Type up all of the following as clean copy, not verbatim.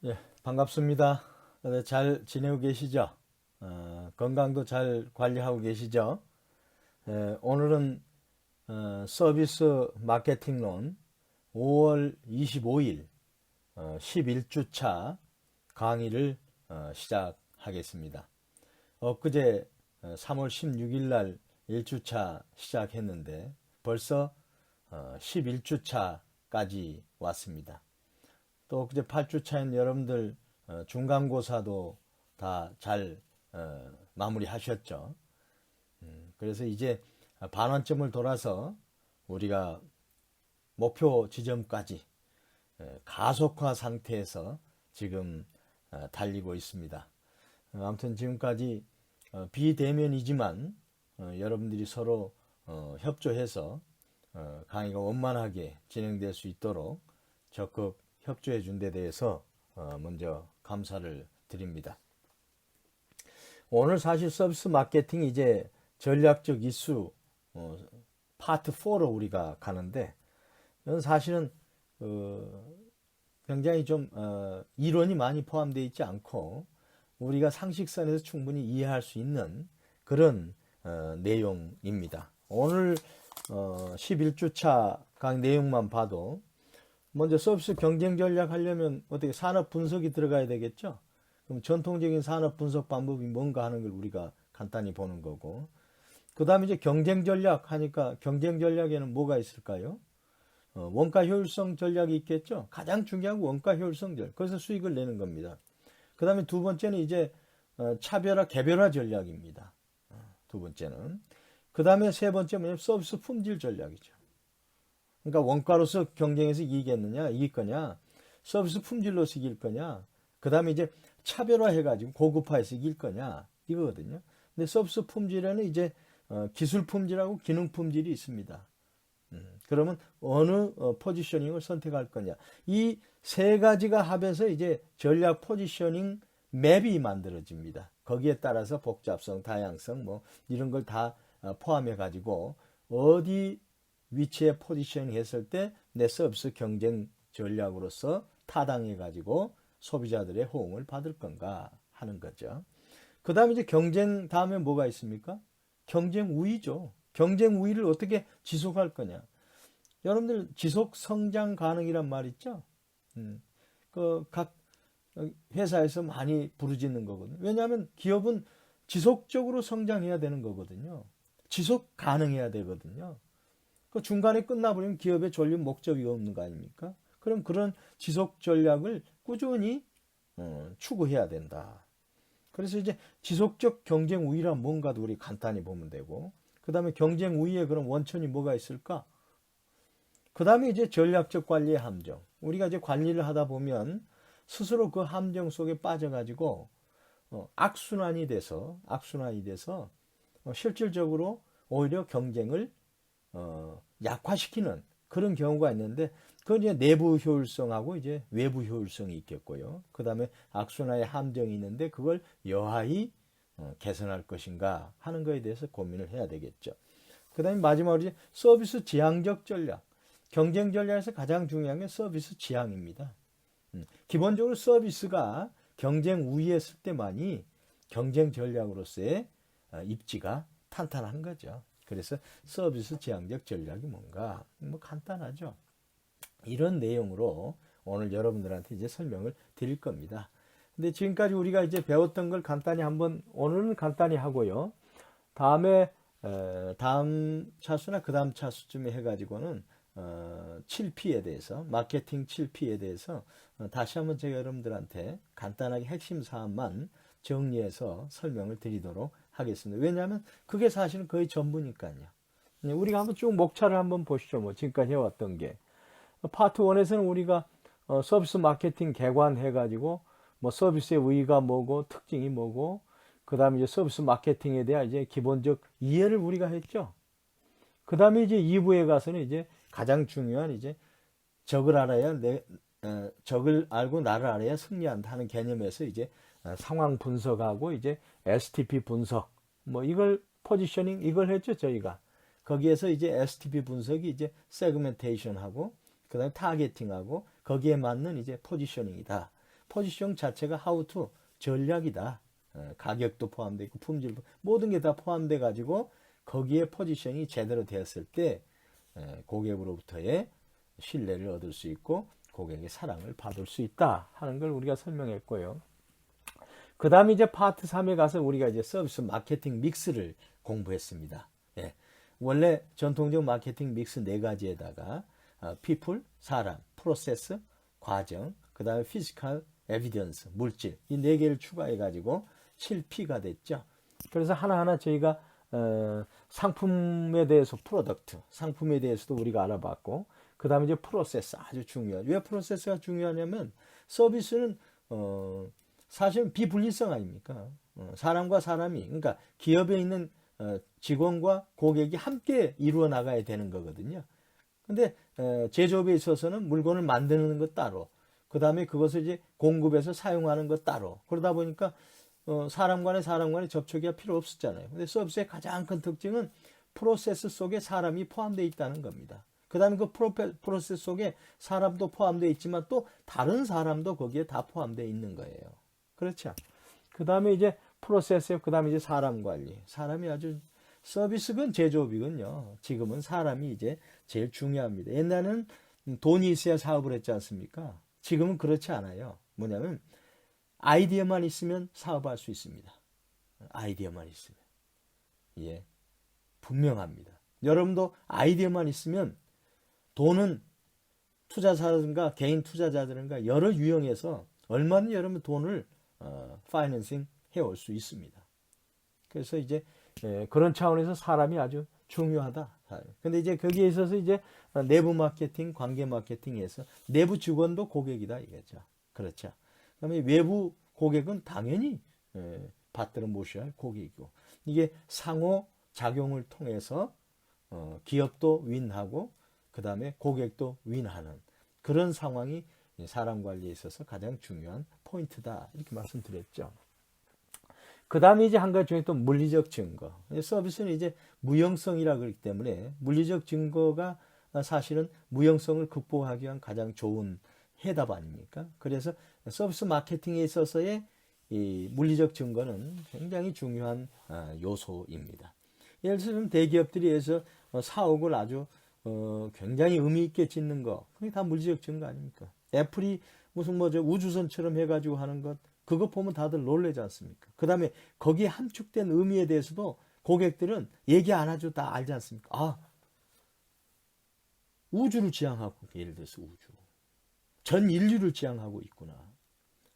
예, 반갑습니다. 잘 지내고 계시죠? 건강도 잘 관리하고 계시죠? 오늘은 서비스 마케팅론 5월 25일 11주차 강의를 시작하겠습니다. 엊그제 3월 16일 날 1주차 시작했는데 벌써 11주차까지 왔습니다. 또 그제 8주차인 여러분들 중간고사도 다 잘 마무리하셨죠. 그래서 이제 반환점을 돌아서 우리가 목표 지점까지 가속화 상태에서 지금 달리고 있습니다. 아무튼 지금까지 비대면이지만 여러분들이 서로 협조해서 강의가 원만하게 진행될 수 있도록 적극 협조해 준 데 대해서 먼저 감사를 드립니다. 오늘 사실 서비스 마케팅 이제 전략적 이슈 파트 4로 우리가 가는데 이건 사실은 굉장히 좀 이론이 많이 포함되어 있지 않고 우리가 상식선에서 충분히 이해할 수 있는 그런 내용입니다. 오늘 11주차 강 내용만 봐도 먼저 서비스 경쟁 전략 하려면 어떻게 산업 분석이 들어가야 되겠죠? 그럼 전통적인 산업 분석 방법이 뭔가 하는 걸 우리가 간단히 보는 거고. 그 다음에 이제 경쟁 전략 하니까 경쟁 전략에는 뭐가 있을까요? 원가 효율성 전략이 있겠죠? 가장 중요한 원가 효율성 전략. 그래서 수익을 내는 겁니다. 그 다음에 두 번째는 이제 차별화, 개별화 전략입니다. 두 번째는. 그 다음에 세 번째 뭐냐면 서비스 품질 전략이죠. 그러니까 원가로서 경쟁에서 이기겠느냐, 이길 거냐, 서비스 품질로서 이길 거냐, 그 다음에 이제 차별화해가지고 고급화해서 이길 거냐, 이거거든요. 근데 서비스 품질에는 이제 기술 품질하고 기능 품질이 있습니다. 그러면 어느 포지셔닝을 선택할 거냐. 이 세 가지가 합해서 이제 전략 포지셔닝 맵이 만들어집니다. 거기에 따라서 복잡성, 다양성, 뭐 이런 걸 다 포함해 가지고 어디 위치에 포지셔닝 했을 때 내 서비스 경쟁 전략으로서 타당해 가지고 소비자들의 호응을 받을 건가 하는 거죠. 그 다음에 이제 경쟁 다음에 뭐가 있습니까? 경쟁 우위죠. 경쟁 우위를 어떻게 지속할 거냐. 여러분들 지속 성장 가능이란 말 있죠? 각 회사에서 많이 부르짖는 거거든요. 왜냐하면 기업은 지속적으로 성장해야 되는 거거든요. 지속 가능해야 되거든요. 그 중간에 끝나버리면 기업의 전략 목적이 없는 거 아닙니까? 그럼 그런 지속 전략을 꾸준히 추구해야 된다. 그래서 이제 지속적 경쟁 우위란 뭔가도 우리 간단히 보면 되고, 그 다음에 경쟁 우위에 그럼 원천이 뭐가 있을까? 그 다음에 이제 전략적 관리의 함정. 우리가 이제 관리를 하다 보면 스스로 그 함정 속에 빠져가지고 악순환이 돼서 실질적으로 오히려 경쟁을 약화시키는 그런 경우가 있는데 그건 이제 내부 효율성하고 이제 외부 효율성이 있겠고요. 그 다음에 악순환의 함정이 있는데 그걸 여하히 개선할 것인가 하는 거에 대해서 고민을 해야 되겠죠. 그 다음에 마지막으로 이제 서비스 지향적 전략. 경쟁 전략에서 가장 중요한 게 서비스 지향입니다. 기본적으로 서비스가 경쟁 우위했을 때만이 경쟁 전략으로서의 입지가 탄탄한 거죠. 그래서 서비스 지향적 전략이 뭔가 뭐 간단하죠. 이런 내용으로 오늘 여러분들한테 이제 설명을 드릴 겁니다. 근데 지금까지 우리가 이제 배웠던 걸 간단히 한번 오늘은 간단히 하고요. 다음에 다음 차수나 그 다음 차수쯤에 해가지고는 7P에 대해서 마케팅 7P에 대해서 다시 한번 제가 여러분들한테 간단하게 핵심 사항만 정리해서 설명을 드리도록 하겠습니다. 왜냐하면 그게 사실은 거의 전부니까요. 우리가 한번 쭉 목차를 한번 보시죠. 뭐 지금까지 해왔던 게 파트 1에서는 우리가 서비스 마케팅 개관해가지고 뭐 서비스의 의의가 뭐고 특징이 뭐고 그 다음에 이제 서비스 마케팅에 대한 이제 기본적 이해를 우리가 했죠. 그 다음에 이제 2부에 가서는 이제 가장 중요한 이제 적을 알아야 적을 알고 나를 알아야 승리한다 하는 개념에서 이제 상황 분석하고 이제 STP 분석 뭐 이걸 포지셔닝 이걸 했죠 저희가. 거기에서 이제 STP 분석이 이제 세그멘테이션하고 그다음에 타겟팅하고 거기에 맞는 이제 포지셔닝이다. 포지션 자체가 how to 전략이다. 가격도 포함되어 있고 품질도 모든 게 다 포함돼 가지고 거기에 포지션이 제대로 되었을 때 고객으로부터의 신뢰를 얻을 수 있고 고객의 사랑을 받을 수 있다 하는 걸 우리가 설명했고요. 그 다음에 이제 파트 3에 가서 우리가 이제 서비스 마케팅 믹스를 공부했습니다. 예. 원래 전통적 마케팅 믹스 4가지에다가 people, 사람, 프로세스, 과정, 그 다음에 피지컬, 에비던스, 물질 이 4개를 추가해 가지고 7P가 됐죠. 그래서 하나하나 저희가 상품에 대해서 프로덕트, 상품에 대해서도 우리가 알아봤고 그 다음에 이제 프로세스 아주 중요하죠. 왜 프로세스가 중요하냐면 서비스는 사실은 비분리성 아닙니까? 사람과 사람이 그러니까 기업에 있는 직원과 고객이 함께 이루어 나가야 되는 거거든요. 근데 제조업에 있어서는 물건을 만드는 것 따로 그 다음에 그것을 이제 공급해서 사용하는 것 따로 그러다 보니까 사람 간의 접촉이 필요 없었잖아요. 근데 서비스의 가장 큰 특징은 프로세스 속에 사람이 포함되어 있다는 겁니다. 그 다음에 그 프로세스 속에 사람도 포함되어 있지만 또 다른 사람도 거기에 다 포함되어 있는 거예요. 그렇죠. 그 다음에 이제 프로세스요. 그 다음에 이제 사람 관리. 사람이 아주 서비스건 제조업이건요. 지금은 사람이 이제 제일 중요합니다. 옛날에는 돈이 있어야 사업을 했지 않습니까? 지금은 그렇지 않아요. 뭐냐면 아이디어만 있으면 사업할 수 있습니다. 아이디어만 있으면. 예. 분명합니다. 여러분도 아이디어만 있으면 돈은 투자자든가 개인 투자자들은가 여러 유형에서 얼마든지 여러분 돈을 파이낸싱 해올 수 있습니다. 그래서 이제 그런 차원에서 사람이 아주 중요하다. 근데 이제 거기에 있어서 이제 내부 마케팅, 관계 마케팅에서 내부 직원도 고객이다 이거죠. 그렇죠. 그다음에 외부 고객은 당연히 받들어 모셔야 할 고객이고 이게 상호 작용을 통해서 기업도 윈하고 그 다음에 고객도 윈하는 그런 상황이 사람 관리에 있어서 가장 중요한 포인트다 이렇게 말씀드렸죠. 그 다음에 이제 한 가지 중에 또 물리적 증거. 서비스는 이제 무형성이라 그렇기 때문에 물리적 증거가 사실은 무형성을 극복하기 위한 가장 좋은 해답 아닙니까? 그래서 서비스 마케팅에 있어서의 이 물리적 증거는 굉장히 중요한 요소입니다. 예를 들면 대기업들이 해서 사옥을 아주 굉장히 의미 있게 짓는 거, 그게 다 물리적 증거 아닙니까? 애플이 무슨 저 우주선처럼 해가지고 하는 것, 그거 보면 다들 놀라지 않습니까? 그 다음에 거기에 함축된 의미에 대해서도 고객들은 얘기 안 하죠. 다 알지 않습니까? 아, 우주를 지향하고, 예를 들어서 우주. 전 인류를 지향하고 있구나.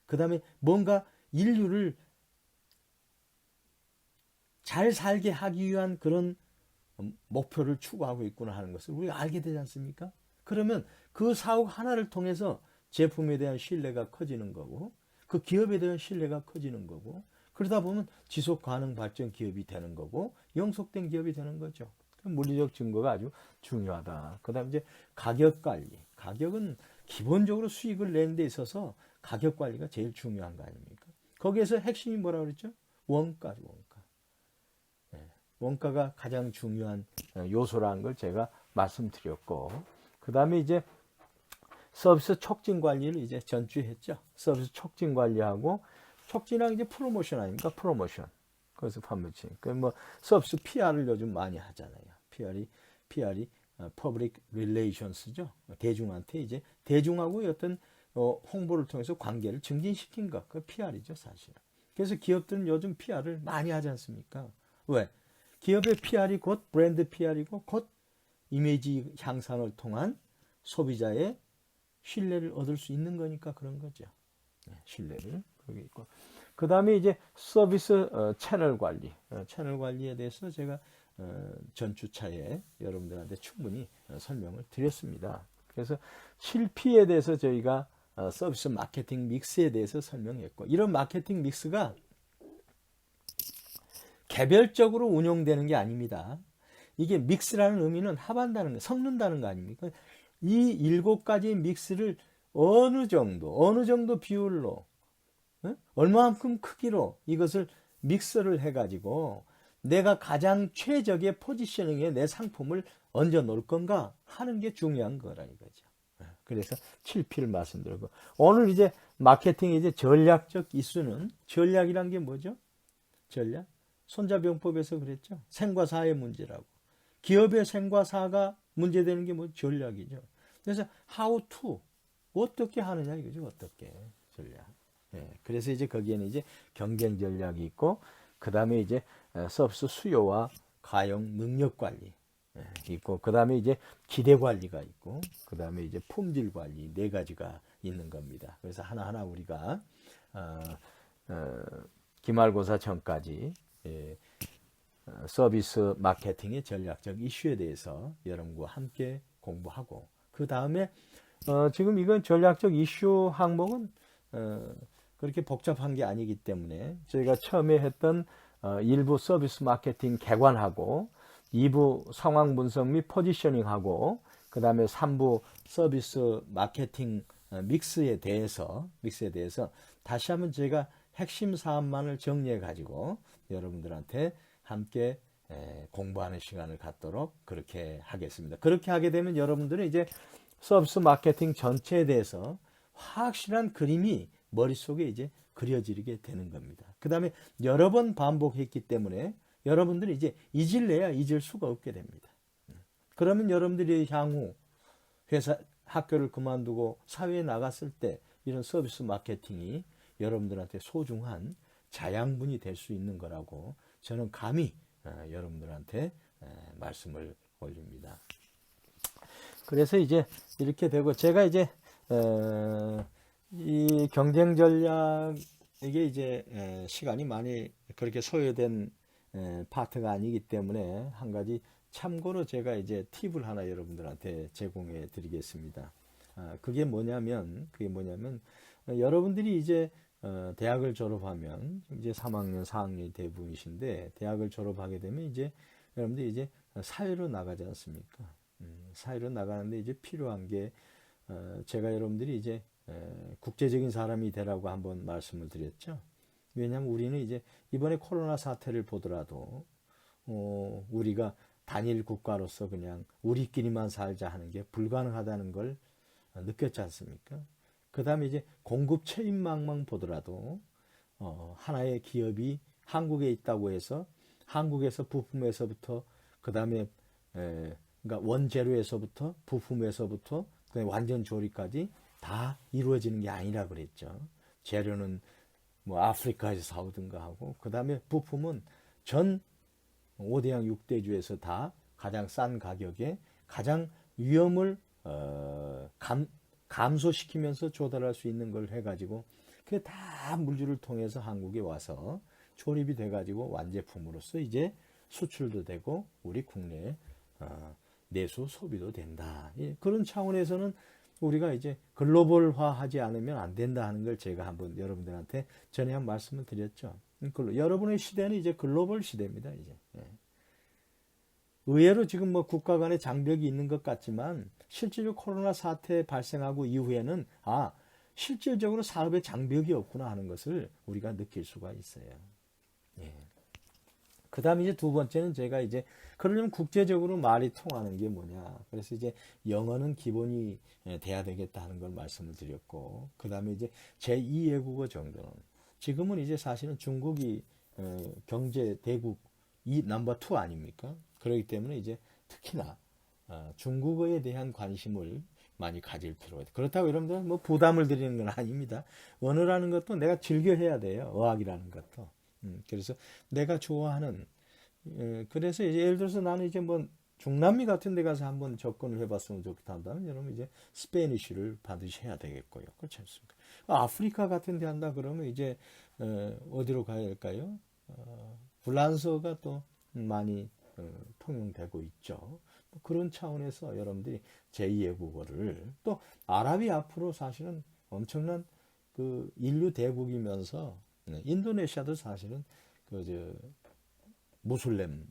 그 다음에 뭔가 인류를 잘 살게 하기 위한 그런 목표를 추구하고 있구나 하는 것을 우리가 알게 되지 않습니까? 그러면 그 사업 하나를 통해서 제품에 대한 신뢰가 커지는 거고 그 기업에 대한 신뢰가 커지는 거고 그러다 보면 지속 가능 발전 기업이 되는 거고 영속된 기업이 되는 거죠. 물리적 증거가 아주 중요하다. 그 다음에 이제 가격 관리. 가격은 기본적으로 수익을 내는 데 있어서 가격 관리가 제일 중요한 거 아닙니까? 거기에서 핵심이 뭐라고 그랬죠? 원가죠, 원가. 네. 원가가 가장 중요한 요소라는 걸 제가 말씀드렸고, 그 다음에 이제 서비스 촉진 관리를 이제 전주했죠. 서비스 촉진 관리하고, 촉진하고 이제 프로모션 아닙니까? 프로모션. 그래서 판매치. 뭐 서비스 PR을 요즘 많이 하잖아요. PR이 Public Relations죠. 대중한테 이제 대중하고 어떤 홍보를 통해서 관계를 증진시킨 것. 그 PR이죠, 사실. 그래서 기업들은 요즘 PR을 많이 하지 않습니까? 왜? 기업의 PR이 곧 브랜드 PR이고 곧 이미지 향상을 통한 소비자의 신뢰를 얻을 수 있는 거니까 그런 거죠. 신뢰를 거기 있고. 그 다음에 이제 서비스 채널 관리. 채널 관리에 대해서 제가 전주차에 여러분들한테 충분히 설명을 드렸습니다. 그래서 실피에 대해서 저희가 서비스 마케팅 믹스에 대해서 설명했고, 이런 마케팅 믹스가 개별적으로 운용되는 게 아닙니다. 이게 믹스라는 의미는 합한다는 거, 섞는다는 거 아닙니까? 이 7가지 믹스를 어느 정도 비율로, 얼마만큼 크기로 이것을 믹스를 해가지고 내가 가장 최적의 포지셔닝에 내 상품을 얹어 놓을 건가 하는 게 중요한 거라 이거죠. 그래서 7P를 말씀드리고 오늘 이제 마케팅의 이제 전략적 이슈는 전략이란 게 뭐죠? 전략? 손자병법에서 그랬죠. 생과 사의 문제라고. 기업의 생과 사가 문제되는 게 뭐 전략이죠. 그래서 how to 어떻게 하느냐 이거죠. 어떻게 전략. 예, 그래서 이제 거기에는 이제 경쟁 전략이 있고 그 다음에 이제 서비스 수요와 가용 능력 관리 있고 그 다음에 이제 기대 관리가 있고 그 다음에 이제 품질 관리 네 가지가 있는 겁니다. 그래서 하나하나 우리가 기말고사 전까지 서비스 마케팅의 전략적 이슈에 대해서 여러분과 함께 공부하고 그 다음에 지금 이건 전략적 이슈 항목은 그렇게 복잡한 게 아니기 때문에 저희가 처음에 했던 1부 서비스 마케팅 개관하고 2부 상황 분석 및 포지셔닝하고 그 다음에 3부 서비스 마케팅 믹스에 대해서 다시 한번 제가 핵심 사안만을 정리해 가지고 여러분들한테 함께 공부하는 시간을 갖도록 그렇게 하겠습니다. 그렇게 하게 되면 여러분들은 이제 서비스 마케팅 전체에 대해서 확실한 그림이 머릿속에 이제 그려지게 되는 겁니다. 그 다음에 여러 번 반복했기 때문에 여러분들이 이제 잊을래야 잊을 수가 없게 됩니다. 그러면 여러분들이 향후 회사, 학교를 그만두고 사회에 나갔을 때 이런 서비스 마케팅이 여러분들한테 소중한 자양분이 될 수 있는 거라고 저는 감히 여러분들한테 말씀을 올립니다. 그래서 이제 이렇게 되고 제가 이제 이 경쟁 전략 이게 이제 시간이 많이 그렇게 소요된 파트가 아니기 때문에 한 가지 참고로 제가 이제 팁을 하나 여러분들한테 제공해 드리겠습니다. 그게 뭐냐면 여러분들이 이제 대학을 졸업하면 이제 3학년, 4학년이 대부분이신데 대학을 졸업하게 되면 이제 여러분들이 이제 사회로 나가지 않습니까? 사회로 나가는데 이제 필요한 게 제가 여러분들이 이제 국제적인 사람이 되라고 한번 말씀을 드렸죠. 왜냐하면 우리는 이제 이번에 코로나 사태를 보더라도 우리가 단일 국가로서 그냥 우리끼리만 살자 하는 게 불가능하다는 걸 느꼈지 않습니까? 그 다음에 이제 공급 체인망만 보더라도 하나의 기업이 한국에 있다고 해서 한국에서 부품에서부터 그 다음에 그러니까 원재료에서부터 부품에서부터 그다음에 완전 조리까지 다 이루어지는 게 아니라 그랬죠. 재료는 뭐 아프리카에서 사오든가 하고 그 다음에 부품은 전 5대양 6대주에서 다 가장 싼 가격에 가장 위험을 감소시키면서 조달할 수 있는 걸 해가지고 그게 다 물류를 통해서 한국에 와서 조립이 돼가지고 완제품으로서 이제 수출도 되고 우리 국내에 내수 소비도 된다. 그런 차원에서는 우리가 이제 글로벌화하지 않으면 안 된다 하는 걸 제가 한번 여러분들한테 전에 한 말씀을 드렸죠. 여러분의 시대는 이제 글로벌 시대입니다. 이제 의외로 지금 뭐 국가 간의 장벽이 있는 것 같지만 실질적으로 코로나 사태 발생하고 이후에는 실질적으로 산업에 장벽이 없구나 하는 것을 우리가 느낄 수가 있어요. 예. 그 다음에 이제 두 번째는 제가 이제 그러려면 국제적으로 말이 통하는 게 뭐냐. 그래서 이제 영어는 기본이 돼야 되겠다 하는 걸 말씀을 드렸고, 그 다음에 이제 제2외국어 정도는 지금은 이제 사실은 중국이 경제 대국 넘버 2 아닙니까? 그렇기 때문에 이제 특히나 중국어에 대한 관심을 많이 가질 필요가 있다. 그렇다고 여러분들 뭐 부담을 드리는 건 아닙니다. 언어라는 것도 내가 즐겨 해야 돼요. 어학이라는 것도. 그래서 내가 좋아하는 그래서 이제 예를 들어서 나는 이제 뭐 중남미 같은 데 가서 한번 접근을 해봤으면 좋겠다 한다면 여러분 이제 스페니쉬를 반드시 해야 되겠고요. 그렇지 않습니까? 아프리카 같은 데 한다 그러면 이제 어디로 가야 할까요? 불란서가 또 많이 통용되고 있죠. 그런 차원에서 여러분들이 제2외국어를 또 아랍이 앞으로 사실은 엄청난 그 인류 대국이면서 인도네시아도 사실은 무슬림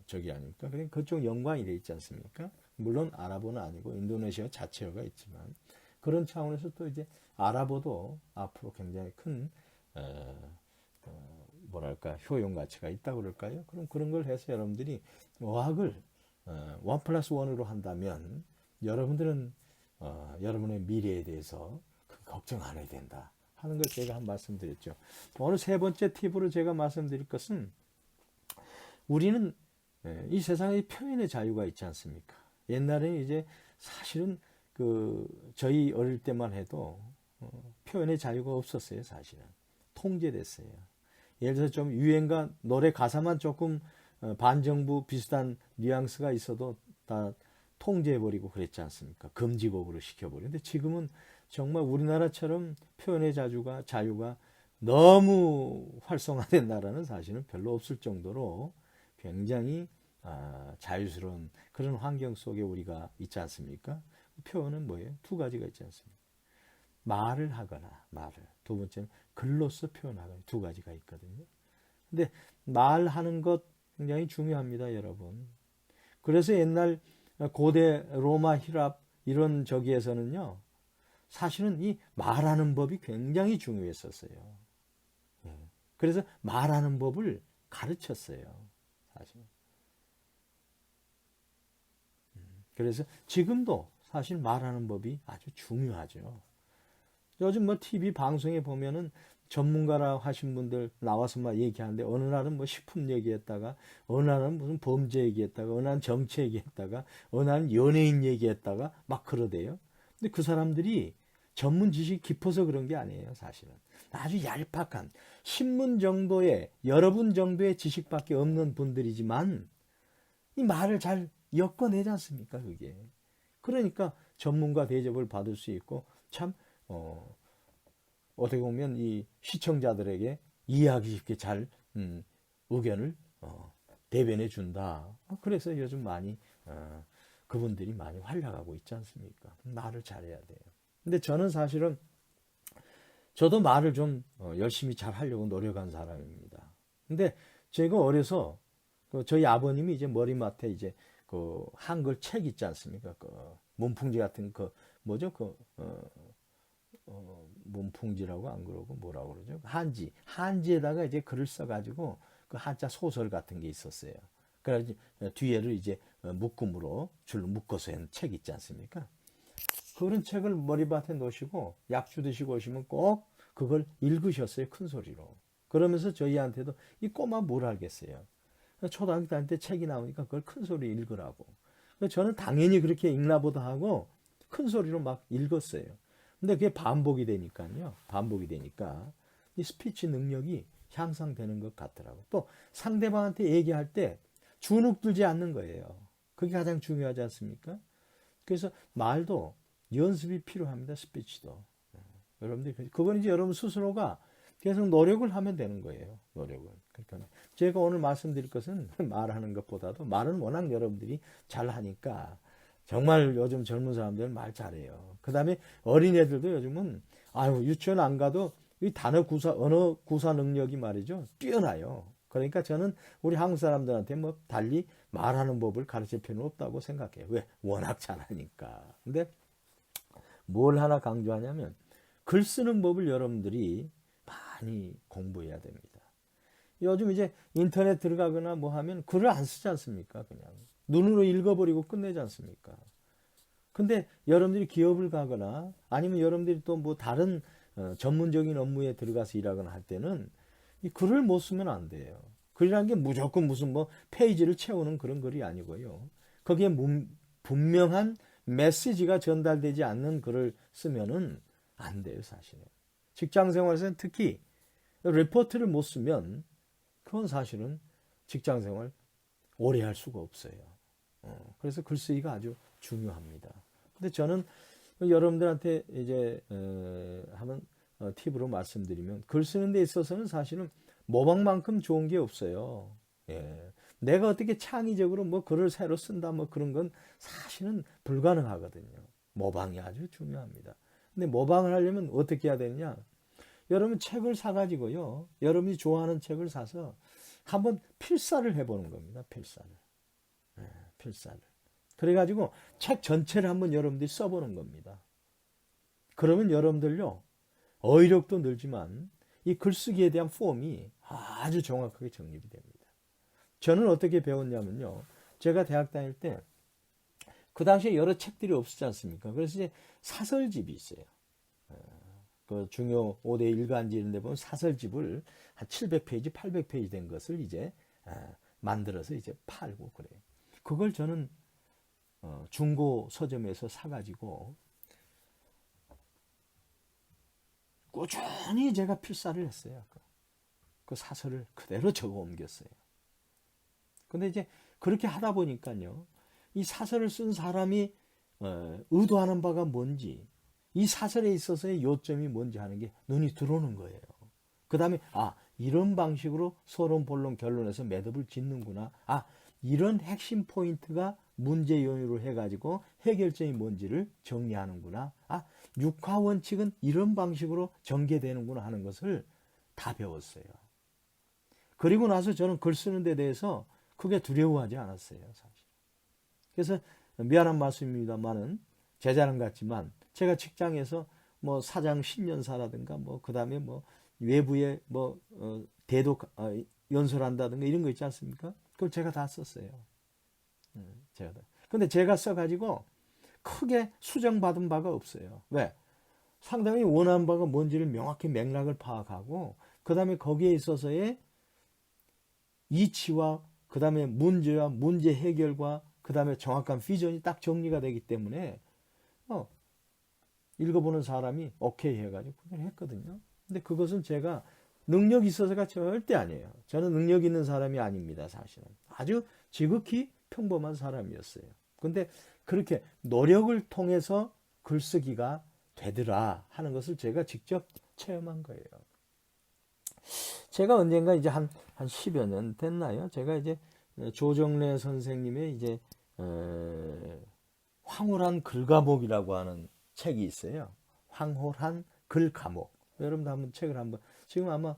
저기 아닙니까? 그러니까 그쪽 연관이 돼 있지 않습니까? 물론 아랍어는 아니고 인도네시아 자체어가 있지만 그런 차원에서 또 이제 아랍어도 앞으로 굉장히 큰 뭐랄까 효용 가치가 있다고 그럴까요? 그럼 그런 걸 해서 여러분들이 어학을 1+1으로 한다면 여러분들은 여러분의 미래에 대해서 걱정 안 해야 된다 하는 걸 제가 한 말씀드렸죠. 오늘 세 번째 팁으로 제가 말씀드릴 것은 우리는 이 세상에 표현의 자유가 있지 않습니까? 옛날에는 이제 사실은 저희 어릴 때만 해도 표현의 자유가 없었어요. 사실은 통제됐어요. 예를 들어서 좀 유행가 노래 가사만 조금 반정부 비슷한 뉘앙스가 있어도 다 통제해버리고 그랬지 않습니까? 금지곡으로 시켜버리는데 지금은 정말 우리나라처럼 표현의 자유가 너무 활성화된 나라는 사실은 별로 없을 정도로 굉장히 자유스러운 그런 환경 속에 우리가 있지 않습니까? 표현은 뭐예요? 두 가지가 있지 않습니까? 말을 하거나 두 번째는 글로써 표현하거나 두 가지가 있거든요. 근데 말하는 것 굉장히 중요합니다, 여러분. 그래서 옛날 고대 로마 히랍 이런 저기에서는요, 사실은 이 말하는 법이 굉장히 중요했었어요. 그래서 말하는 법을 가르쳤어요, 사실. 그래서 지금도 사실 말하는 법이 아주 중요하죠. 요즘 뭐 TV 방송에 보면은 전문가라 하신 분들 나와서 막 얘기하는데 어느 날은 뭐 식품 얘기했다가 어느 날은 무슨 범죄 얘기했다가 어느 날은 정치 얘기했다가 어느 날은 연예인 얘기했다가 막 그러대요. 근데 그 사람들이 전문 지식이 깊어서 그런 게 아니에요, 사실은. 아주 얄팍한 신문 정도의 여러분 정도의 지식밖에 없는 분들이지만 이 말을 잘 엮어내지 않습니까, 그게. 그러니까 전문가 대접을 받을 수 있고 참 어떻게 보면 이 시청자들에게 이해하기 쉽게 잘 의견을 대변해 준다. 그래서 요즘 많이 그분들이 많이 활약하고 있지 않습니까? 말을 잘해야 돼요. 근데 저는 사실은 저도 말을 좀 열심히 잘 하려고 노력한 사람입니다. 근데 제가 어려서 저희 아버님이 이제 머리맡에 이제 그 한글 책 있지 않습니까? 그 문풍지 같은 뭐죠? 문풍지라고 안 그러고 뭐라고 그러죠? 한지에다가 이제 글을 써가지고 그 한자 소설 같은 게 있었어요. 그래서 뒤에를 이제 묶음으로 줄로 묶어서 한 책 있지 않습니까? 그런 책을 머리맡에 놓으시고 약주 드시고 오시면 꼭 그걸 읽으셨어요, 큰 소리로. 그러면서 저희한테도 이 꼬마 뭘 알겠어요. 초등학교 다닐 때 책이 나오니까 그걸 큰 소리 읽으라고. 저는 당연히 그렇게 읽나 보다 하고 큰 소리로 막 읽었어요. 근데 그게 반복이 되니까요. 반복이 되니까 이 스피치 능력이 향상되는 것 같더라고. 또 상대방한테 얘기할 때 주눅 들지 않는 거예요. 그게 가장 중요하지 않습니까? 그래서 말도 연습이 필요합니다. 스피치도. 여러분들 그건 이제 여러분 스스로가 계속 노력을 하면 되는 거예요. 노력을. 그러니까 제가 오늘 말씀드릴 것은 말하는 것보다도 말은 워낙 여러분들이 잘 하니까 정말 요즘 젊은 사람들은 말 잘해요. 그 다음에 어린애들도 요즘은 유치원 안 가도 이 언어 구사 능력이 말이죠. 뛰어나요. 그러니까 저는 우리 한국 사람들한테 뭐 달리 말하는 법을 가르칠 필요는 없다고 생각해요. 왜? 워낙 잘하니까. 근데 뭘 하나 강조하냐면 글 쓰는 법을 여러분들이 많이 공부해야 됩니다. 요즘 이제 인터넷 들어가거나 뭐 하면 글을 안 쓰지 않습니까? 그냥 눈으로 읽어버리고 끝내지 않습니까? 근데 여러분들이 기업을 가거나 아니면 여러분들이 또 뭐 다른 전문적인 업무에 들어가서 일하거나 할 때는 이 글을 못 쓰면 안 돼요. 글이라는 게 무조건 무슨 뭐 페이지를 채우는 그런 글이 아니고요. 거기에 분명한 메시지가 전달되지 않는 글을 쓰면은 안 돼요, 사실은. 직장 생활에서는 특히 리포트를 못 쓰면 그건 사실은 직장 생활 오래 할 수가 없어요. 그래서 글쓰기가 아주 중요합니다. 근데 저는 여러분들한테 이제 한번 팁으로 말씀드리면 글 쓰는 데 있어서는 사실은 모방만큼 좋은 게 없어요. 예. 내가 어떻게 창의적으로 뭐 글을 새로 쓴다 뭐 그런 건 사실은 불가능하거든요. 모방이 아주 중요합니다. 근데 모방을 하려면 어떻게 해야 되느냐? 여러분 책을 사가지고요. 여러분이 좋아하는 책을 사서 한번 필사를 해보는 겁니다. 필사를. 네, 필사를. 그래가지고 책 전체를 한번 여러분들이 써보는 겁니다. 그러면 여러분들요. 어휘력도 늘지만 이 글쓰기에 대한 폼이 아주 정확하게 정립이 됩니다. 저는 어떻게 배웠냐면요. 제가 대학 다닐 때 그 당시에 여러 책들이 없었지 않습니까? 그래서 이제 사설집이 있어요. 그 중요 5대 일간지 이런 데 보면 사설집을 한 700페이지, 800페이지 된 것을 이제 만들어서 이제 팔고 그래요. 그걸 저는 중고 서점에서 사가지고 꾸준히 제가 필사를 했어요. 그 사설을 그대로 적어 옮겼어요. 근데 이제 그렇게 하다 보니까요, 이 사설을 쓴 사람이 의도하는 바가 뭔지, 이 사설에 있어서의 요점이 뭔지 하는 게 눈이 들어오는 거예요. 그 다음에 이런 방식으로 서론, 본론, 결론에서 매듭을 짓는구나. 이런 핵심 포인트가 문제 요인으로 해가지고 해결점이 뭔지를 정리하는구나. 육하 원칙은 이런 방식으로 전개되는구나 하는 것을 다 배웠어요. 그리고 나서 저는 글 쓰는 데 대해서 크게 두려워하지 않았어요, 사실. 그래서 미안한 말씀입니다만은 제 자랑 같지만 제가 직장에서 뭐 사장 10년사라든가 뭐 그다음에 뭐 외부에 뭐 대도 연설한다든가 이런 거 있지 않습니까? 그걸 제가 다 썼어요. 제가 다. 근데 제가 써가지고 크게 수정받은 바가 없어요. 왜? 상당히 원하는 바가 뭔지를 명확히 맥락을 파악하고 그 다음에 거기에 있어서의 이치와 그 다음에 문제와 문제 해결과 그 다음에 정확한 비전이 딱 정리가 되기 때문에 읽어보는 사람이 오케이 해가지고 그냥 했거든요. 근데 그것은 제가 능력이 있어서가 절대 아니에요. 저는 능력 있는 사람이 아닙니다, 사실은. 아주 지극히 평범한 사람이었어요. 근데 그렇게 노력을 통해서 글쓰기가 되더라 하는 것을 제가 직접 체험한 거예요. 제가 언젠가 이제 한 10여 년 됐나요? 제가 이제 조정래 선생님의 이제 황홀한 글과목이라고 하는 책이 있어요. 황홀한 글과목. 여러분도 한번 책을 한번 지금 아마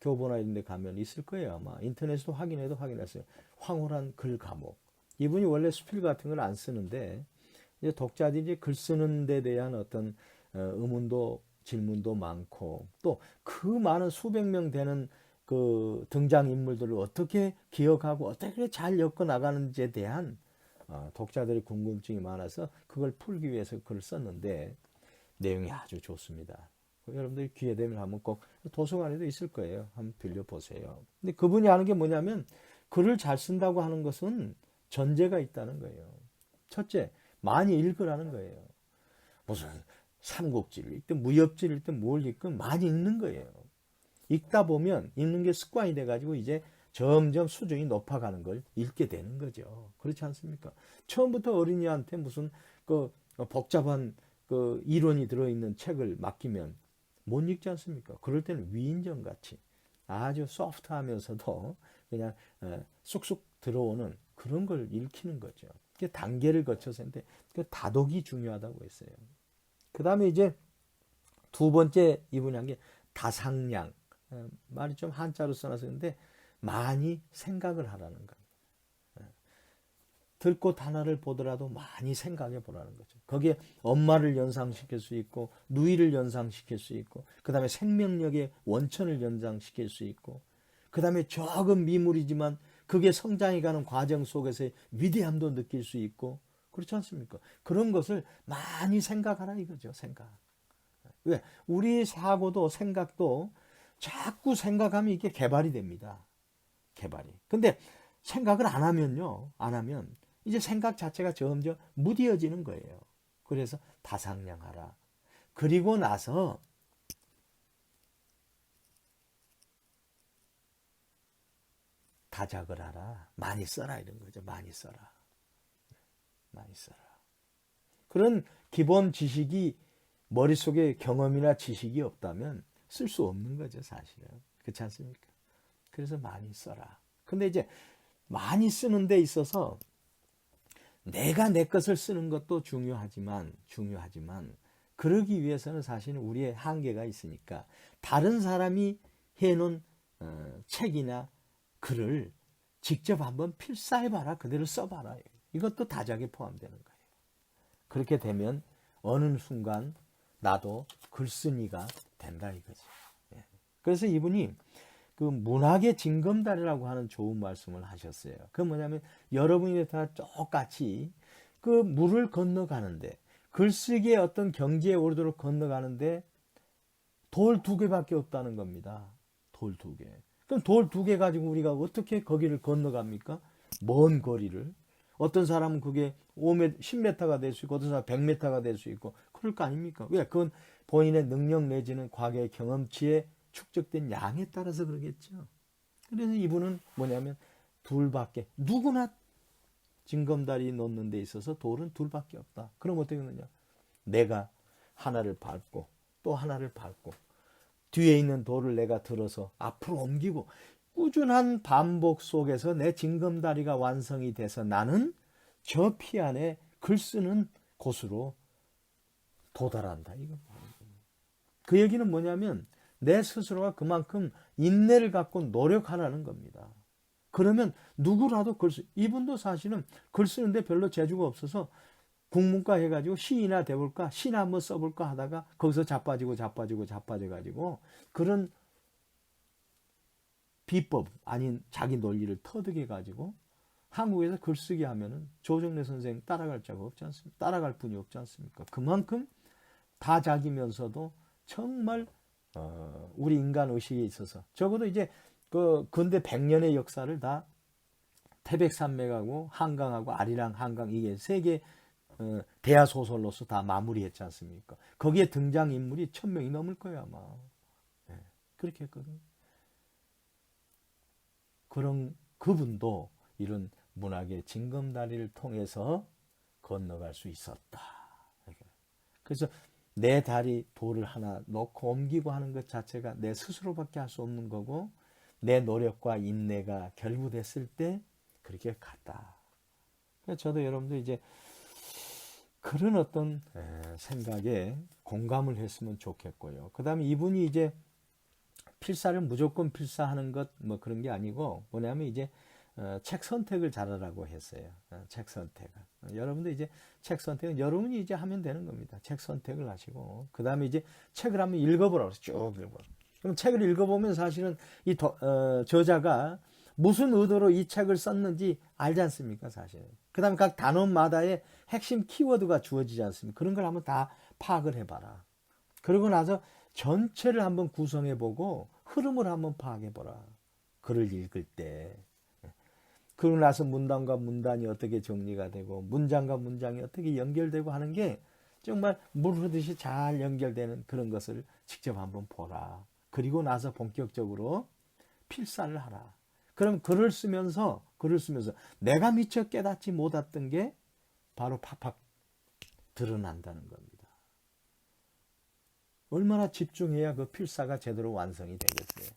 교보나 이런 데 가면 있을 거예요. 아마 인터넷에도 확인해도 확인했어요. 황홀한 글과목. 이분이 원래 수필 같은 걸 안 쓰는데 이제 독자들이 이제 글 쓰는 데 대한 어떤 의문도 질문도 많고 또 그 많은 수백 명 되는 그 등장인물들을 어떻게 기억하고 어떻게 잘 엮어 나가는지에 대한 독자들의 궁금증이 많아서 그걸 풀기 위해서 글을 썼는데 내용이 아주 좋습니다. 여러분들이 기회 되면 한번 꼭 도서관에도 있을 거예요. 한번 빌려보세요. 근데 그분이 하는 게 뭐냐면 글을 잘 쓴다고 하는 것은 전제가 있다는 거예요. 첫째, 많이 읽으라는 거예요. 무슨 삼국지를 읽든 무협지를 읽든 뭘 읽든 많이 읽는 거예요. 읽다 보면 읽는 게 습관이 돼가지고 이제 점점 수준이 높아가는 걸 읽게 되는 거죠. 그렇지 않습니까? 처음부터 어린이한테 무슨 그 복잡한 그 이론이 들어있는 책을 맡기면 못 읽지 않습니까? 그럴 때는 위인전 같이 아주 소프트하면서도 그냥 쑥쑥 들어오는 그런 걸 읽히는 거죠. 그게 단계를 거쳐서 했는데 그 다독이 중요하다고 했어요. 그 다음에 이제 두 번째 이분이 한 게 다상량. 말이 좀 한자로 써놨었는데 많이 생각을 하라는 겁니다. 들꽃 하나를 보더라도 많이 생각해 보라는 거죠. 거기에 엄마를 연상시킬 수 있고 누이를 연상시킬 수 있고 그 다음에 생명력의 원천을 연상시킬 수 있고 그 다음에 적은 미물이지만 그게 성장해가는 과정 속에서의 위대함도 느낄 수 있고 그렇지 않습니까? 그런 것을 많이 생각하라 이거죠. 생각. 왜? 우리 사고도 생각도 자꾸 생각하면 이게 개발이 됩니다. 개발이. 근데 생각을 안 하면요. 안 하면 이제 생각 자체가 점점 무뎌지는 거예요. 그래서 다상량하라. 그리고 나서 다작을 하라. 많이 써라 이런 거죠. 많이 써라. 많이 써라. 그런 기본 지식이 머릿속에 경험이나 지식이 없다면 쓸 수 없는 거죠, 사실은. 그렇지 않습니까? 그래서 많이 써라. 근데 이제 많이 쓰는 데 있어서 내가 내 것을 쓰는 것도 중요하지만 그러기 위해서는 사실은 우리의 한계가 있으니까 다른 사람이 해놓은 책이나 글을 직접 한번 필사해봐라. 그대로 써봐라. 이것도 다작에 포함되는 거예요. 그렇게 되면 어느 순간 나도 글쓴이가 된다 이거죠. 그래서 이분이 그 문학의 징검다리라고 하는 좋은 말씀을 하셨어요. 그 뭐냐면 여러분이 다 똑같이 그 물을 건너가는데 글쓰기의 어떤 경지에 오르도록 건너가는데 돌 2개밖에 없다는 겁니다. 돌 2개. 그럼 돌 2개 가지고 우리가 어떻게 거기를 건너갑니까? 먼 거리를. 어떤 사람은 그게 5m, 10m가 될 수 있고 어떤 사람은 100m가 될 수 있고 그럴 거 아닙니까? 왜? 그건 본인의 능력 내지는 과거의 경험치에 축적된 양에 따라서 그러겠죠. 그래서 이분은 뭐냐면 둘밖에 누구나 징검다리 놓는 데 있어서 돌은 둘밖에 없다. 그럼 어떻게 되느냐? 내가 하나를 밟고 또 하나를 밟고 뒤에 있는 돌을 내가 들어서 앞으로 옮기고 꾸준한 반복 속에서 내 징검다리가 완성이 돼서 나는 저 피 안에 글 쓰는 곳으로 도달한다. 이거. 그 얘기는 뭐냐면 내 스스로가 그만큼 인내를 갖고 노력하라는 겁니다. 그러면 누구라도 이분도 사실은 글 쓰는데 별로 재주가 없어서 국문과 해가지고 시이나 돼볼까 시나 한번 써볼까 하다가 거기서 자빠져가지고 그런 비법 아닌 자기 논리를 터득해 가지고 한국에서 글쓰기 하면은 조정래 선생 따라갈 자가 없지 않습니까? 따라갈 분이 없지 않습니까? 그만큼 다작이면서도 정말 우리 인간 의식에 있어서 적어도 이제 그 근대 100년의 역사를 다 태백산맥하고 한강하고 아리랑 한강 이게 세 개 대하 소설로서 다 마무리했지 않습니까? 거기에 등장 인물이 1000명이 넘을 거예요 아마. 네, 그렇게 했거든요. 그런 그분도 이런 문학의 징검다리를 통해서 건너갈 수 있었다. 그래서 내 다리 돌을 하나 놓고 옮기고 하는 것 자체가 내 스스로밖에 할 수 없는 거고 내 노력과 인내가 결부됐을 때 그렇게 갔다. 그래서 저도 여러분들 이제 그런 어떤 생각에 공감을 했으면 좋겠고요. 그 다음에 이분이 이제 필사를 무조건 필사하는 것 뭐 그런 게 아니고 뭐냐면 이제 책 선택을 잘하라고 했어요. 책 선택을. 여러분들 이제 책 선택은 여러분이 이제 하면 되는 겁니다. 책 선택을 하시고 그 다음에 이제 책을 한번 읽어보라고 해서 쭉 읽어. 그럼 책을 읽어보면 사실은 이 저자가 무슨 의도로 이 책을 썼는지 알지 않습니까, 사실. 그 다음에 각 단원마다의 핵심 키워드가 주어지지 않습니까? 그런 걸 한번 다 파악을 해봐라. 그러고 나서 전체를 한번 구성해보고 흐름을 한번 파악해보라. 글을 읽을 때. 그러고 나서 문단과 문단이 어떻게 정리가 되고 문장과 문장이 어떻게 연결되고 하는 게 정말 물 흐르듯이 잘 연결되는 그런 것을 직접 한번 보라. 그리고 나서 본격적으로 필사를 하라. 그럼 글을 쓰면서 내가 미처 깨닫지 못했던 게 바로 팍팍 드러난다는 겁니다. 얼마나 집중해야 그 필사가 제대로 완성이 되겠어요.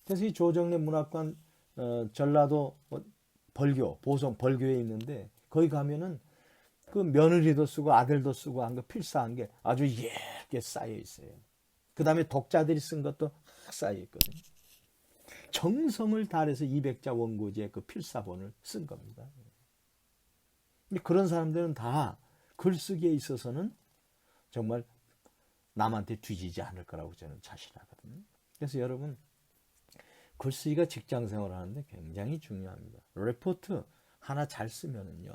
그래서 이 조정래 문학관 전라도 벌교, 보성 벌교에 있는데 거기 가면은 그 며느리도 쓰고 아들도 쓰고 한 거 필사한 게 아주 얇게 쌓여 있어요. 그 다음에 독자들이 쓴 것도 쌓여 있거든요. 정성을 다해서 200자 원고지의 그 필사본을 쓴 겁니다. 근데 그런 사람들은 다 글쓰기에 있어서는 정말 남한테 뒤지지 않을 거라고 저는 자신하거든요. 그래서 여러분 글쓰기가 직장생활 하는데 굉장히 중요합니다. 레포트 하나 잘 쓰면은요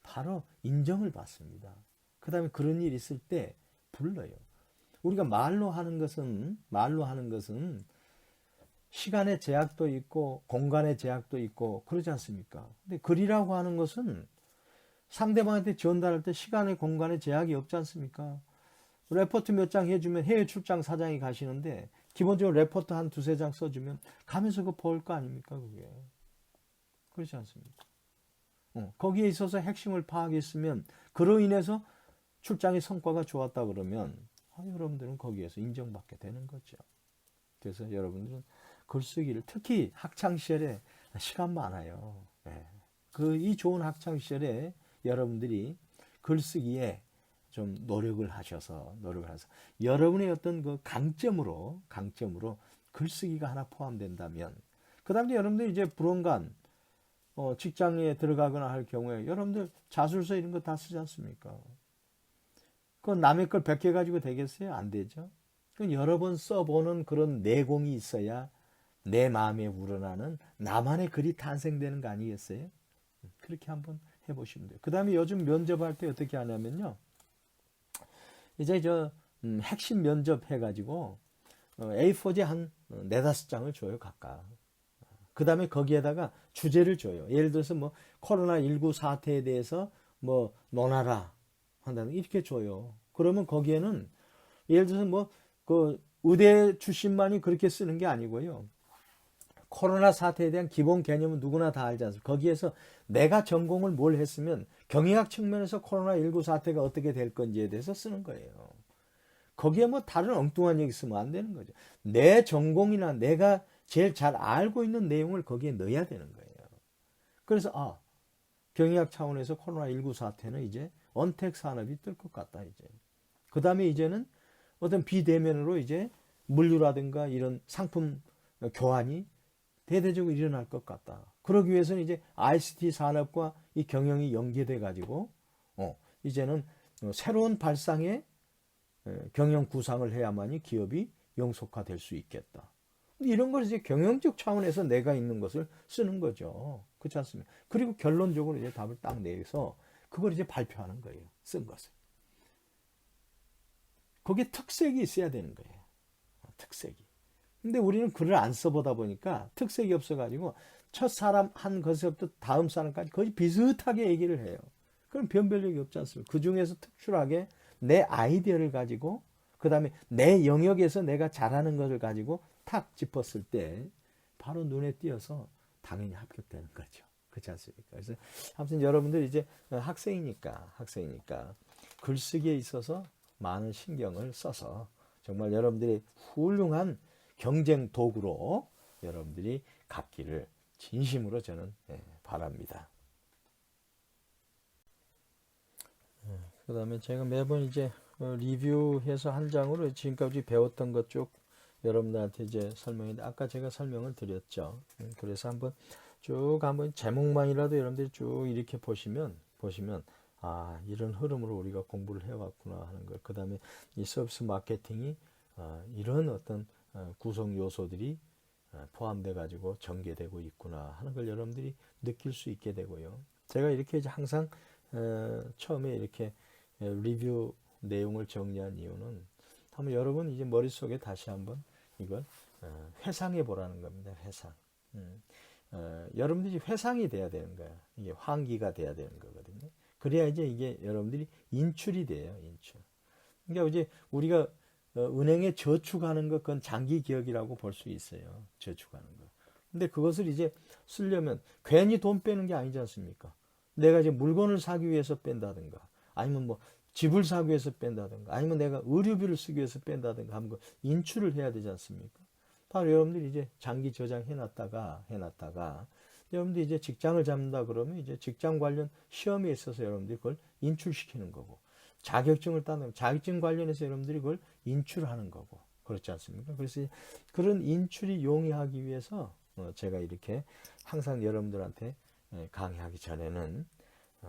바로 인정을 받습니다. 그 다음에 그런 일이 있을 때 불러요. 우리가 말로 하는 것은 시간의 제약도 있고 공간의 제약도 있고 그러지 않습니까? 근데 글이라고 하는 것은 상대방한테 전달할 때 시간의 공간의 제약이 없지 않습니까? 레포트 몇 장 해주면 해외 출장 사장이 가시는데 기본적으로 레포트 한 2-3장 써주면 가면서 그거 볼 거 아닙니까 그게. 그렇지 않습니까? 거기에 있어서 핵심을 파악했으면 그로 인해서 출장의 성과가 좋았다 그러면 여러분들은 거기에서 인정받게 되는 거죠. 그래서 여러분들은 글쓰기를 특히 학창시절에 시간 많아요. 이 좋은 학창시절에 여러분들이 글쓰기에 좀 노력을 해서 여러분의 어떤 그 강점으로 글쓰기가 하나 포함된다면 그 다음에 여러분들 이제 불원간 직장에 들어가거나 할 경우에 여러분들 자술서 이런 거 다 쓰지 않습니까? 그건 남의 걸 100개 가지고 되겠어요? 안 되죠. 그건 여러 번 써보는 그런 내공이 있어야 내 마음에 우러나는 나만의 글이 탄생되는 거 아니겠어요? 그렇게 한번 해보시면 돼요. 그 다음에 요즘 면접할 때 어떻게 하냐면요. 이제 핵심 면접 해가지고 A4지 한 4-5장을 줘요, 각각. 그 다음에 거기에다가 주제를 줘요. 예를 들어서 뭐 코로나19 사태에 대해서 뭐 논하라 한다는 이렇게 줘요. 그러면 거기에는 예를 들어서 뭐 그 의대 출신만이 그렇게 쓰는 게 아니고요. 코로나 사태에 대한 기본 개념은 누구나 다 알지 않습니까? 거기에서 내가 전공을 뭘 했으면 경영학 측면에서 코로나19 사태가 어떻게 될 건지에 대해서 쓰는 거예요. 거기에 뭐 다른 엉뚱한 얘기 쓰면 안 되는 거죠. 내 전공이나 내가 제일 잘 알고 있는 내용을 거기에 넣어야 되는 거예요. 그래서 경영학 차원에서 코로나19 사태는 이제 언택 산업이 뜰 것 같다 이제. 그 다음에 이제는 어떤 비대면으로 이제 물류라든가 이런 상품 교환이 대대적으로 일어날 것 같다. 그러기 위해서는 이제 ICT 산업과 이 경영이 연계돼 가지고 이제는 새로운 발상의 경영 구상을 해야만이 기업이 영속화될 수 있겠다. 이런 걸 이제 경영적 차원에서 내가 있는 것을 쓰는 거죠. 그렇지 않습니까? 그리고 결론적으로 이제 답을 딱 내서 그걸 이제 발표하는 거예요. 쓴 것을. 거기에 특색이 있어야 되는 거예요. 특색이. 근데 우리는 글을 안 써보다 보니까 특색이 없어가지고 첫 사람 한 것부터 다음 사람까지 거의 비슷하게 얘기를 해요. 그럼 변별력이 없지 않습니까? 그 중에서 특출하게 내 아이디어를 가지고 그 다음에 내 영역에서 내가 잘하는 것을 가지고 탁 짚었을 때 바로 눈에 띄어서 당연히 합격되는 거죠. 그렇지 않습니까? 그래서 아무튼 여러분들 이제 학생이니까 글쓰기에 있어서 많은 신경을 써서 정말 여러분들이 훌륭한 경쟁 도구로 여러분들이 갖기를 진심으로 저는 바랍니다. 그 다음에 제가 매번 이제 리뷰해서 한 장으로 지금까지 배웠던 것 쭉 여러분들한테 이제 설명했는데 아까 제가 설명을 드렸죠. 그래서 한번 제목만이라도 여러분들이 쭉 이렇게 보시면 이런 흐름으로 우리가 공부를 해왔구나 하는 걸. 그 다음에 이 서비스 마케팅이 이런 어떤 구성 요소들이 포함돼 가지고 전개되고 있구나 하는 걸 여러분들이 느낄 수 있게 되고요. 제가 이렇게 이제 항상 처음에 이렇게 리뷰 내용을 정리한 이유는 한번 여러분 이제 머릿속에 다시 한번 이걸 회상해 보라는 겁니다. 회상. 여러분들이 회상이 돼야 되는 거야. 이게 환기가 돼야 되는 거거든요. 그래야 이제 이게 여러분들이 인출이 돼요. 인출. 그러니까 이제 우리가 은행에 저축하는 것, 그건 장기 기억이라고 볼 수 있어요. 저축하는 거. 근데 그것을 이제 쓰려면 괜히 돈 빼는 게 아니지 않습니까? 내가 이제 물건을 사기 위해서 뺀다든가, 아니면 뭐 집을 사기 위해서 뺀다든가, 아니면 내가 의료비를 쓰기 위해서 뺀다든가 하는 거 인출을 해야 되지 않습니까? 바로 여러분들이 이제 장기 저장해놨다가 여러분들이 이제 직장을 잡는다 그러면 이제 직장 관련 시험에 있어서 여러분들이 그걸 인출시키는 거고, 자격증을 따는 자격증 관련해서 여러분들이 그걸 인출하는 거고, 그렇지 않습니까? 그래서 그런 인출이 용이하기 위해서 제가 이렇게 항상 여러분들한테 강의하기 전에는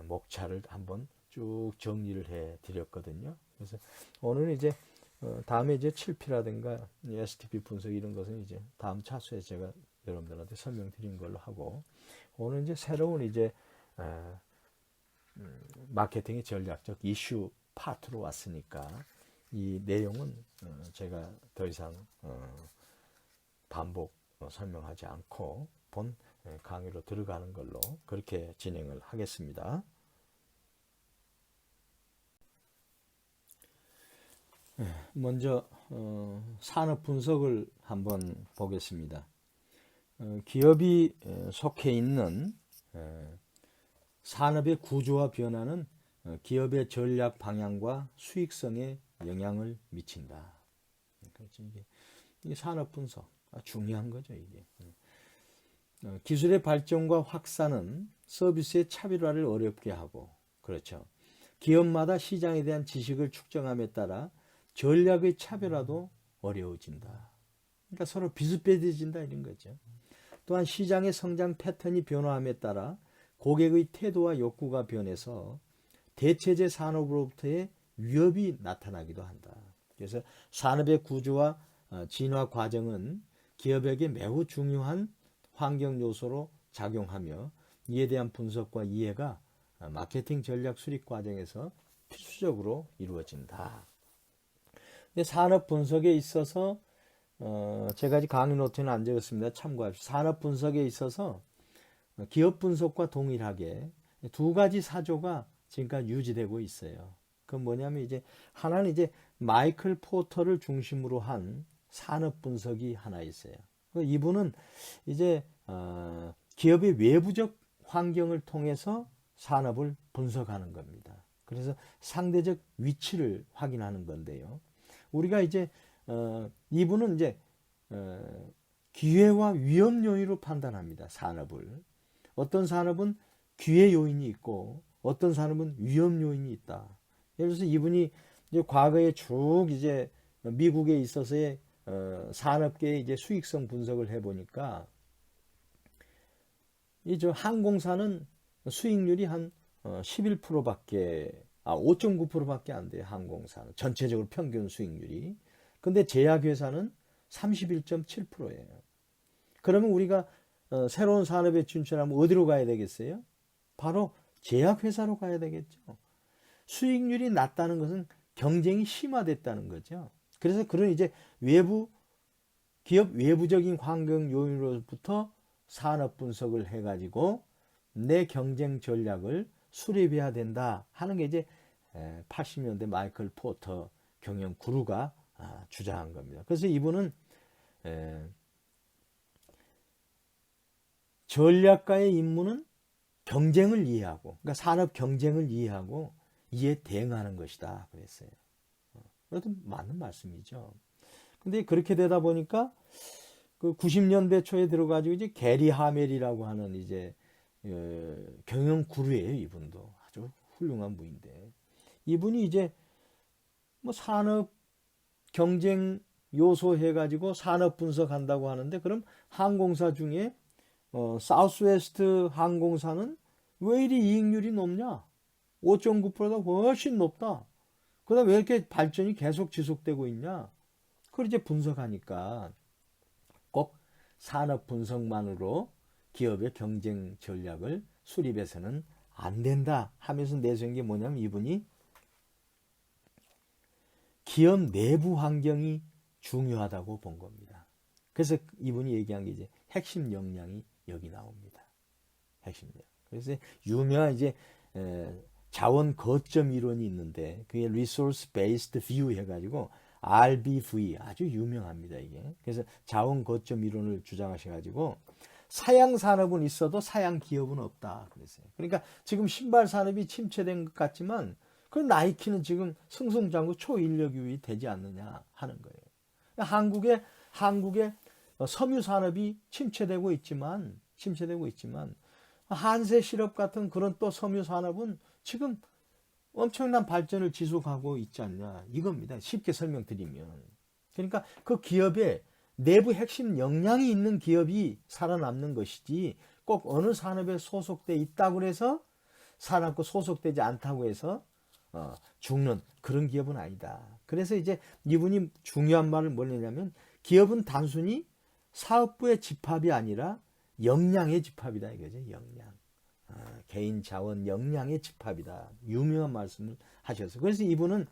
목차를 한번 쭉 정리를 해 드렸거든요. 그래서 오늘은 이제 다음에 이제 7P라든가 STP 분석 이런 것은 이제 다음 차수에 제가 여러분들한테 설명드린 걸로 하고, 오늘 이제 새로운 이제 마케팅의 전략적 이슈 파트로 왔으니까 이 내용은 제가 더 이상 반복 설명하지 않고 본 강의로 들어가는 걸로 그렇게 진행을 하겠습니다. 먼저 산업 분석을 한번 보겠습니다. 기업이 속해 있는 산업의 구조와 변화는 기업의 전략 방향과 수익성에 영향을 미친다. 그렇죠. 이게 산업 분석 중요한 거죠. 이게 기술의 발전과 확산은 서비스의 차별화를 어렵게 하고, 그렇죠. 기업마다 시장에 대한 지식을 축적함에 따라 전략의 차별화도 어려워진다. 그러니까 서로 비슷비슷해진다 이런 거죠. 또한 시장의 성장 패턴이 변화함에 따라 고객의 태도와 욕구가 변해서 대체제 산업으로부터의 위협이 나타나기도 한다. 그래서 산업의 구조와 진화 과정은 기업에게 매우 중요한 환경 요소로 작용하며 이에 대한 분석과 이해가 마케팅 전략 수립 과정에서 필수적으로 이루어진다. 근데 산업 분석에 있어서 제가 아직 강의 노트는 안 적었습니다. 참고하십시오. 산업 분석에 있어서 기업 분석과 동일하게 두 가지 사조가 지금까지 유지되고 있어요. 그건 뭐냐면 이제 하나는 이제 마이클 포터를 중심으로 한 산업 분석이 하나 있어요. 이분은 이제 기업의 외부적 환경을 통해서 산업을 분석하는 겁니다. 그래서 상대적 위치를 확인하는 건데요. 우리가 이제 이분은 이제 기회와 위험 요인으로 판단합니다. 산업을. 어떤 산업은 기회 요인이 있고 어떤 산업은 위험 요인이 있다. 예를 들어서 이분이 이제 과거에 쭉 이제 미국에 있어서의 산업계의 이제 수익성 분석을 해보니까 이 저 항공사는 수익률이 한 11%밖에 5.9%밖에 안 돼요. 항공사는 전체적으로 평균 수익률이. 근데 제약회사는 31.7%예요. 그러면 우리가 새로운 산업에 진출하면 어디로 가야 되겠어요? 바로 제약회사로 가야 되겠죠. 수익률이 낮다는 것은 경쟁이 심화됐다는 거죠. 그래서 그런 이제 기업 외부적인 환경 요인으로부터 산업 분석을 해가지고 내 경쟁 전략을 수립해야 된다 하는 게 이제 80년대 마이클 포터 경영 구루가 주장한 겁니다. 그래서 이분은 전략가의 임무는 경쟁을 이해하고, 그러니까 산업 경쟁을 이해하고 이에 대응하는 것이다 그랬어요. 그것도 맞는 말씀이죠. 근데 그렇게 되다 보니까 그 90년대 초에 들어가지고 이제 게리 하멜이라고 하는 이제 경영 구루예요. 이분도 아주 훌륭한 분인데 이분이 이제 뭐 산업 경쟁 요소 해가지고 산업 분석한다고 하는데 그럼 항공사 중에 사우스웨스트 항공사는 왜 이리 이익률이 높냐? 5.9%가 훨씬 높다. 그다음 왜 이렇게 발전이 계속 지속되고 있냐? 그걸 이제 분석하니까 꼭 산업 분석만으로 기업의 경쟁 전략을 수립해서는 안 된다 하면서 내세운 게 뭐냐면 이분이 기업 내부 환경이 중요하다고 본 겁니다. 그래서 이분이 얘기한 게 이제 핵심 역량이 여기 나옵니다. 핵심 역량. 그래서 유명한 이제 자원 거점 이론이 있는데 그게 Resource Based View 해가지고 RBV 아주 유명합니다 이게. 그래서 자원 거점 이론을 주장하셔가지고 사양 산업은 있어도 사양 기업은 없다 그랬어요. 그러니까 지금 신발 산업이 침체된 것 같지만 그 나이키는 지금 승승장구 초인력유이 되지 않느냐 하는 거예요. 한국의 섬유 산업이 침체되고 있지만 한세 시럽 같은 그런 또 섬유 산업은 지금 엄청난 발전을 지속하고 있지 않냐 이겁니다. 쉽게 설명드리면. 그러니까 그 기업의 내부 핵심 역량이 있는 기업이 살아남는 것이지 꼭 어느 산업에 소속돼 있다고 해서 살아남고 소속되지 않다고 해서 죽는 그런 기업은 아니다. 그래서 이제 이분이 중요한 말을 뭐냐면 기업은 단순히 사업부의 집합이 아니라 역량의 집합이다 이거죠. 역량. 개인 자원 역량의 집합이다. 유명한 말씀을 하셨어요. 그래서 이분은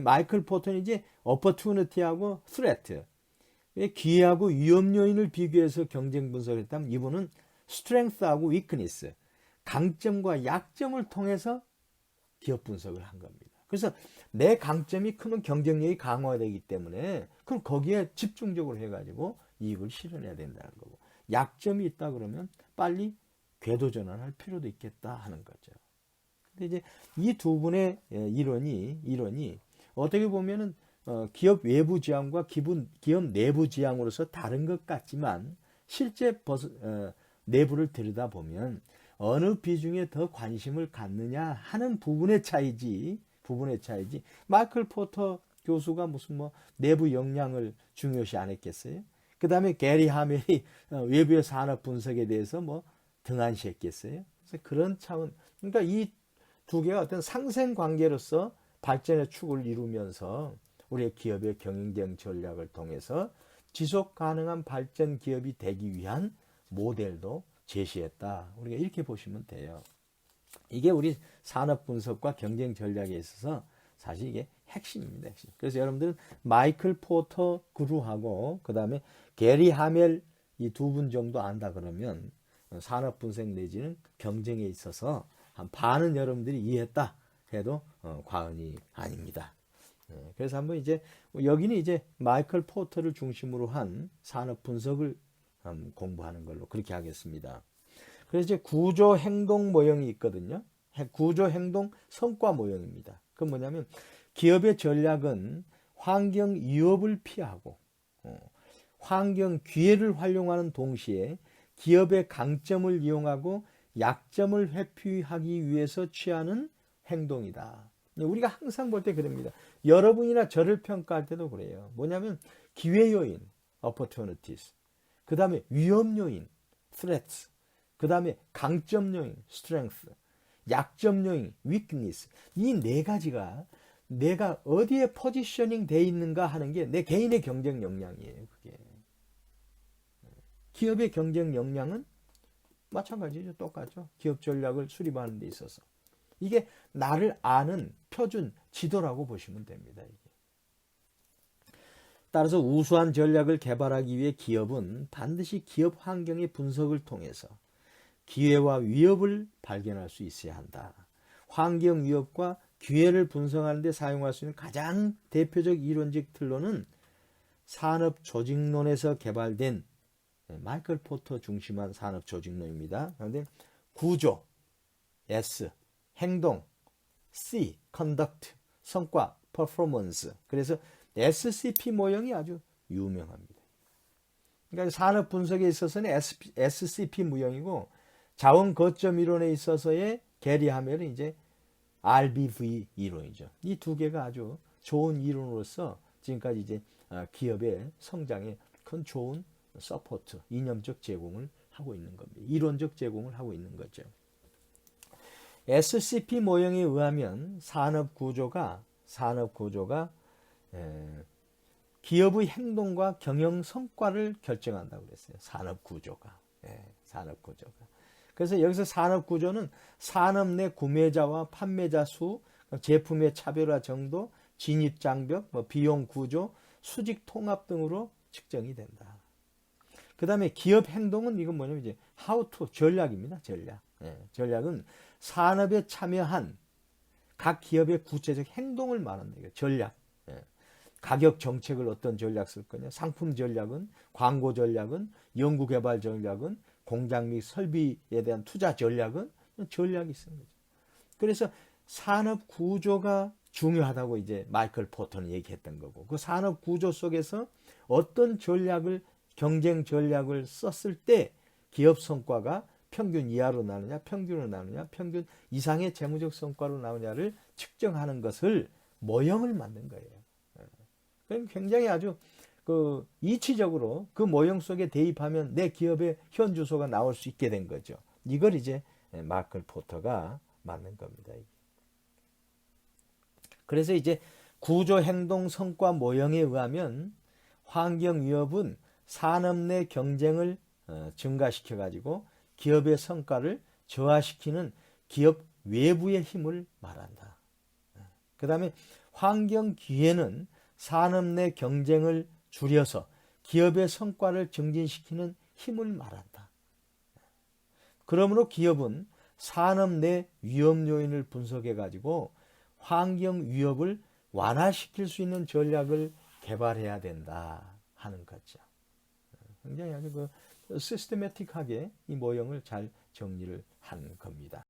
마이클 포터는 이제 opportunity하고 threat, 기회하고 위험 요인을 비교해서 경쟁 분석을 했다면 이분은 strength하고 weakness, 강점과 약점을 통해서 기업 분석을 한 겁니다. 그래서 내 강점이 크면 경쟁력이 강화되기 때문에 그럼 거기에 집중적으로 해가지고 이익을 실현해야 된다는 거고 약점이 있다 그러면 빨리 궤도 전환할 필요도 있겠다 하는 거죠. 근데 이제 이 두 분의 이론이 어떻게 보면은 기업 외부 지향과 기업 내부 지향으로서 다른 것 같지만 실제 내부를 들여다보면 어느 비중에 더 관심을 갖느냐 하는 부분의 차이지 마이클 포터 교수가 무슨 뭐 내부 역량을 중요시 안 했겠어요? 그 다음에 게리 하멜이 외부의 산업 분석에 대해서 뭐 등한시했겠어요? 그래서 그런 차원, 그러니까 이 두 개가 어떤 상생 관계로서 발전의 축을 이루면서 우리의 기업의 경쟁 전략을 통해서 지속 가능한 발전 기업이 되기 위한 모델도 제시했다. 우리가 이렇게 보시면 돼요. 이게 우리 산업 분석과 경쟁 전략에 있어서 사실 이게 핵심입니다. 핵심. 그래서 여러분들은 마이클 포터 그루하고 그 다음에 게리 하멜 이 두 분 정도 안다 그러면 산업 분석 내지는 경쟁에 있어서 한 반은 여러분들이 이해했다 해도 과언이 아닙니다. 그래서 한번 이제 여기는 이제 마이클 포터를 중심으로 한 산업 분석을 공부하는 걸로 그렇게 하겠습니다. 그래서 이제 구조 행동 모형이 있거든요. 구조 행동 성과 모형입니다. 그건 뭐냐면 기업의 전략은 환경 위협을 피하고 환경 기회를 활용하는 동시에 기업의 강점을 이용하고 약점을 회피하기 위해서 취하는 행동이다. 우리가 항상 볼 때 그럽니다. 여러분이나 저를 평가할 때도 그래요. 뭐냐면 기회 요인, opportunities. 그 다음에 위험 요인, threats. 그 다음에 강점 요인, strength. 약점 요인, weakness. 이 네 가지가 내가 어디에 포지셔닝 돼 있는가 하는 게 내 개인의 경쟁 역량이에요. 그게. 기업의 경쟁 역량은 마찬가지죠. 똑같죠. 기업 전략을 수립하는 데 있어서. 이게 나를 아는 표준 지도라고 보시면 됩니다. 이게. 따라서 우수한 전략을 개발하기 위해 기업은 반드시 기업 환경의 분석을 통해서 기회와 위협을 발견할 수 있어야 한다. 환경 위협과 기회를 분석하는 데 사용할 수 있는 가장 대표적 이론적 틀로는 산업 조직론에서 개발된 마이클 포터 중심한 산업 조직론입니다. 그런데 구조, S, 행동, C, conduct, 성과, performance. 그래서 SCP 모형이 아주 유명합니다. 그러니까 산업 분석에 있어서는 SCP 모형이고 자원 거점 이론에 있어서의 게리 하멜은 이제 RBV 이론이죠. 이 두 개가 아주 좋은 이론으로서 지금까지 이제 기업의 성장에 큰 좋은 서포트, 이념적 제공을 하고 있는 겁니다. 이론적 제공을 하고 있는 거죠. SCP 모형에 의하면 산업 구조가 기업의 행동과 경영 성과를 결정한다고 그랬어요. 산업 구조가. 그래서 여기서 산업 구조는 산업 내 구매자와 판매자 수, 제품의 차별화 정도, 진입 장벽, 비용 구조, 수직 통합 등으로 측정이 된다. 그 다음에 기업 행동은 이건 뭐냐면 이제 how to 전략입니다. 전략은 산업에 참여한 각 기업의 구체적 행동을 말한다. 전략. 가격 정책을 어떤 전략 쓸 거냐. 상품 전략은, 광고 전략은, 연구개발 전략은, 공장 및 설비에 대한 투자 전략은 전략이 있습니다. 그래서 산업 구조가 중요하다고 이제 마이클 포터는 얘기했던 거고 그 산업 구조 속에서 어떤 전략을 경쟁 전략을 썼을 때 기업 성과가 평균 이하로 나느냐, 평균으로 나느냐, 평균 이상의 재무적 성과로 나오냐를 측정하는 것을 모형을 만든 거예요. 그럼 굉장히 아주 이치적으로 그 모형 속에 대입하면 내 기업의 현 주소가 나올 수 있게 된 거죠. 이걸 이제 마이클 포터가 만든 겁니다. 그래서 이제 구조 행동 성과 모형에 의하면 환경 위협은 산업 내 경쟁을 증가시켜 가지고 기업의 성과를 저하시키는 기업 외부의 힘을 말한다. 그 다음에 환경 기회는 산업 내 경쟁을 줄여서 기업의 성과를 증진시키는 힘을 말한다. 그러므로 기업은 산업 내 위험 요인을 분석해 가지고 환경 위협을 완화시킬 수 있는 전략을 개발해야 된다 하는 거죠. 굉장히 아주 시스테매틱하게 이 모형을 잘 정리를 한 겁니다.